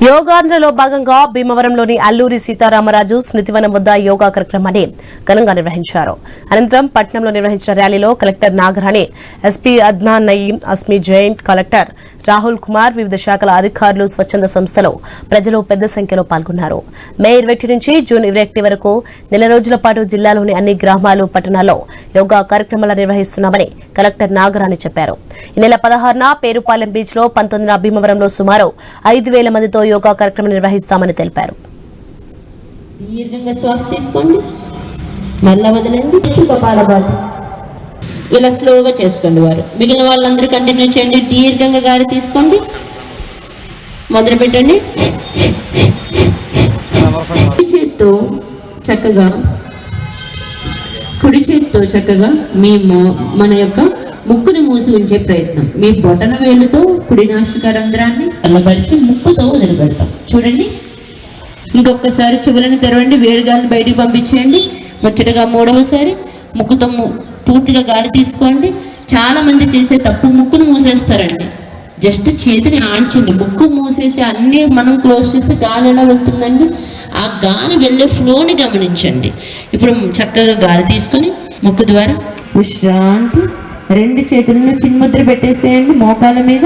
యోగాంధ్రలో భాగంగా భీమవరంలోని అల్లూరి సీతారామరాజు స్మృతివనం వద్ద యోగా కార్యక్రమాన్ని ఘనంగా నిర్వహించారు. అనంతరం పట్నంలో నిర్వహించిన ర్యాలీలో కలెక్టర్ నాగరాణి, ఎస్పీ అద్నాన్ నయీం, అస్మీ జాయింట్ కలెక్టర్ రాహుల్ కుమార్, వివిధ శాఖల అధికారులు, స్వచ్ఛంద సంస్థలు, ప్రజలు పెద్ద సంఖ్యలో పాల్గొన్నారు. మే 21 నుంచి జూన్ 21 వరకు నెల రోజుల పాటు జిల్లాలోని అన్ని గ్రామాలు, పట్టణాల్లో యోగా కార్యక్రమాలు నిర్వహిస్తున్నామని కలెక్టర్ నాగరాణి చెప్పారు. ఈ నెల 16న పేరుపాలెం బీచ్ లో, 19న భీమవరంలో సుమారు 5,000 మందితో యోగా కార్యక్రమం నిర్వహిస్తామని తెలిపారు. దీర్ఘంగా శ్వాస తీసుకోండి, మళ్ళా వదలండి, ఇలా స్లోగా చేసుకోండి. వారు మిగిలిన వాళ్ళందరూ కంటిన్యూ చేయండి. దీర్ఘంగా గాలి తీసుకోండి, మొదలు పెట్టండి. కుడి చేత్తో చక్కగా మన యొక్క ముక్కుని మూసి ఉంచే ప్రయత్నం. మీ బొటన వేలుతో కుడి నాసికా రంధ్రాన్ని అల్లబడిచి ముక్కుతో వదిలిపెడతాం. చూడండి, ఇంకొకసారి చెవులను తెరవండి, వేడి గాలిని బయటికి పంపించేయండి. ముచ్చటగా మూడవసారి ముక్కుతో పూర్తిగా గాలి తీసుకోండి. చాలా మంది చేసే తప్పు, ముక్కును మూసేస్తారండి. జస్ట్ చేతిని ఆంచండి, ముక్కు మూసేసి అన్నీ మనం క్లోజ్ చేస్తే గాలి ఎలా వెళ్తుందండి? ఆ గాలి వెళ్ళే ఫ్లోని గమనించండి. ఇప్పుడు చక్కగా గాలి తీసుకొని ముక్కు ద్వారా విశ్రాంతి. 2 చేతులను చిన్ముద్ర పెట్టేసేయండి మోకాల మీద.